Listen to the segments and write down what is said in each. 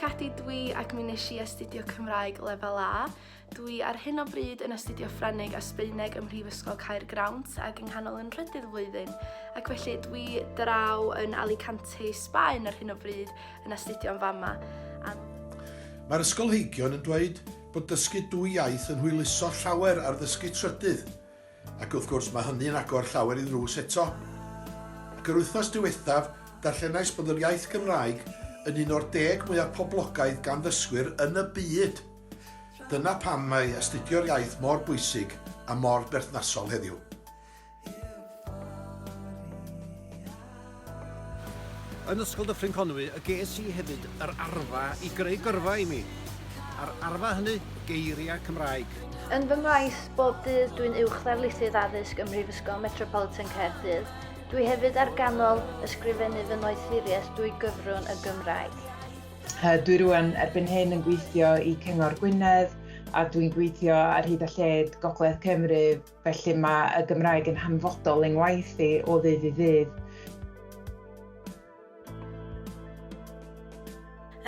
Cadi dwi ac mi nes i astudio Cymraeg lefel A. Dwi ar hyn o bryd yn astudio Ffrangeg a Sbaeneg ym Mhrifysgol Caerdydd ac yng nghanol yn Rhydydd flwyddyn. Ac felly dwi draw yn Alicante, Sbaen ar hyn o bryd yn astudio yn fama. Mae'r ysgolheigion yn dweud bod dysgu dwy iaith yn hwyluso llawer ar ddysgu trydydd. Ac wrth gwrs mae hynny'n agor llawer i ddrws eto. Ac yr wythnos diwethaf, darllenais bod yr iaith Gymraeg yn un o'r 10 mwyaf poblogaidd gan ddysgwyr yn y byd. Dyna pam mae astudio'r iaith mor bwysig a mor berthnasol heddiw. Yn Ysgol Dyffryn Conwy, y ges i hefyd yr arfa i greu gyrfa i mi. A'r arfa hynny, geiriau Cymraeg. Yn fy ngwaith bob dydd dwi'n uwch ddarlithydd addysg ym Prifysgol Metropolitan Caerdydd. Dwi hefyd ar ganol ysgrifennu fy noethuriaeth drwy gyfrwng y Gymraeg. Dwi rwan erbyn hyn yn gweithio i Cyngor Gwynedd a dwi'n gweithio ar hyd a lled Gogledd Cymru, felly mae y Gymraeg yn hanfodol yng ngwaith i o ddydd i ddydd.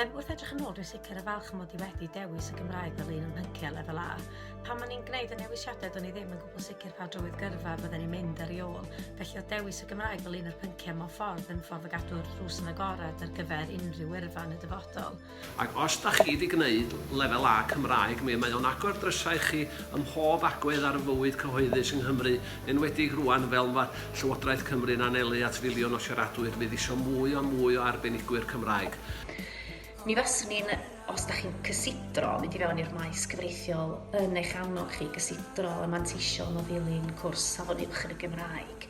Wrth edrych yn ôl, dwi'n sicr y falch mod i wedi dewis y Gymraeg fel un ym pynciau lefel A. Pan ma'n ni'n gwneud y newisiadau, do'n i ddim yn gwbl sicr pa drywydd gyrfa byddwn ni'n mynd ar ei ôl. Felly o dewis y Gymraeg fel un o'r pynciau mewn ffordd yn ffordd o gadw'r drws yn agorad ar gyfer unrhyw yrfa yn y dyfodol. Ac os da chi wedi gwneud lefel A Cymraeg, mae o'n agor drysau chi ym mhob agwedd ar y fywyd cyhoeddus yng Nghymru, enwedig rwan fel mae Llywodraeth Cymru'n anelu at filiwn o siaradwyr fydd isio mwy o arbenigwyr Cymraeg. Mi faswn ni'n, os da chi'n cysidro, mynd i fewn i'r maes gyfreithiol yn eich annog chi gysidro y manteision o ddilyn cwrs Safon Uwch yn y Gymraeg.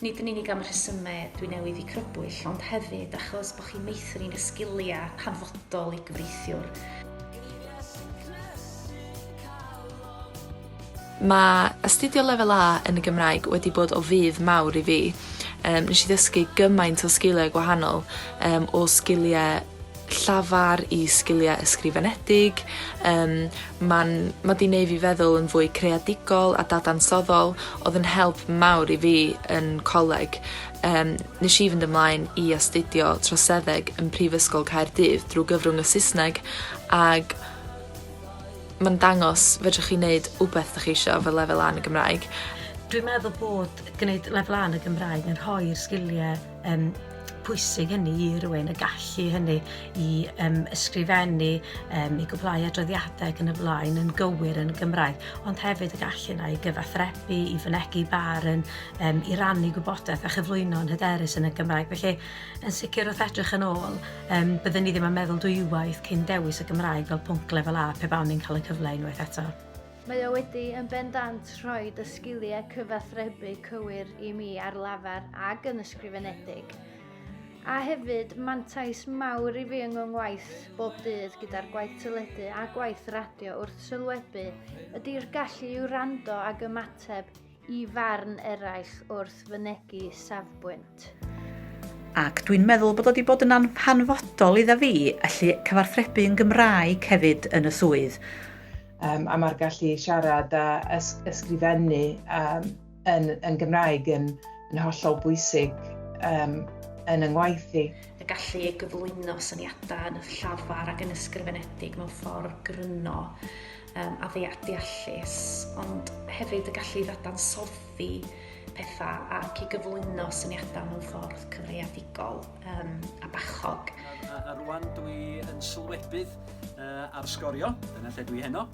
Nid yn unig am y rhesymau dwi newydd i crybwyll, ond hefyd achos bod chi'n meithrin y sgiliau hanfodol i gyfreithiwr. Mae astudio lefel A yn y Gymraeg wedi bod o fydd mawr i fi. Nes i ddysgu gymaint o sgiliau gwahanol, o sgiliau llafar i sgiliau ysgrifenedig. Mae di neud fi feddwl yn fwy creadigol a dadansoddol, oedd yn help mawr i fi yn coleg. Nes i fynd ymlaen i astudio troseddeg yn Prifysgol Caerdydd drwy gyfrwng y Saesneg, ac mae'n dangos fedrwch chi wneud wbeth ydych chi eisiau fel lefel A yn y Gymraeg. Dwi'n meddwl bod gwneud lefel A yn y Gymraeg yn rhoi'r sgiliau pwysig hynny i rywun, y gallu hynny i ysgrifennu, i gwblhau adroddiadau ac yn y blaen yn gywir yn y Gymraeg, ond hefyd y gallu yna i gyfathrebu, i fynegu barn, i rannu gwybodaeth a chyflwyno'n hyderus yn y Gymraeg. Felly, yn sicr wrth edrych yn ôl, byddwn ni ddim yn meddwl dwywaith cyn dewis y Gymraeg fel pwnc lefel A pe bawn ni'n cael y cyfle unwaith eto. Mae o wedi yn bendant rhoi y sgiliau cyfathrebu cywir i mi ar lafar ac yn ysgrifenedig. A hefyd, mantais mawr i fi yng ngwaith bob dydd gyda'r gwaith teledu a gwaith radio wrth sylwebu ydy'r gallu i'w wrando ag ymateb i farn eraill wrth fynegu safbwynt. Ac dwi'n meddwl bod o wedi bod yn hanfodol iddo fi allu cyfarthrebu yn Gymraeg hefyd yn y swydd. A mae'r gallu siarad a ysgrifennu yn Gymraeg yn hollol bwysig yn ngwaith i. Y gallu ei gyflwyno syniadau yn y llafar ac yn ysgrifenedig mewn ffordd gryno a ddeallus, ond hefyd y gallu ddadansoddi pethau ac i gyflwyno syniadau mewn ffordd cyfreadigol a bachog. A rwan dwi yn sylwebydd ar sgorio, dyna lle dwi heno.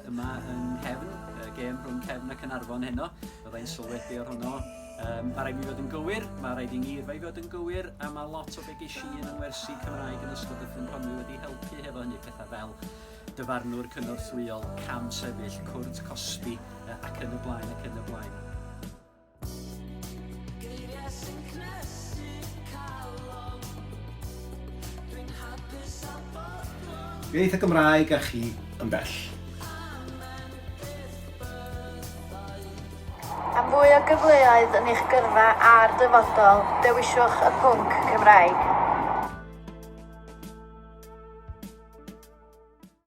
Yma yn Cefn, gêm rhwng Cefn ac Caernarfon heno, byddai'n sylwebu o'r hwnnw. Mae rhaid i fi fod yn gywir, mae rhaid i ngirfa i fod yn gywir, a mae lot o be ges i yn wersi Cymraeg yn Ysgol Dyffryn Conwy wedi helpu hefo hynny, pethau fel dyfarnwr cynorthwyol, cam sefyll, cwrt cosbi ac yn y blaen ac yn y blaen. Beth y Gymraeg a chi yn bell. Am fwy o gyfleoedd yn eich gyrfa a'r dyfodol, dewisiwch y pwnc Cymraeg.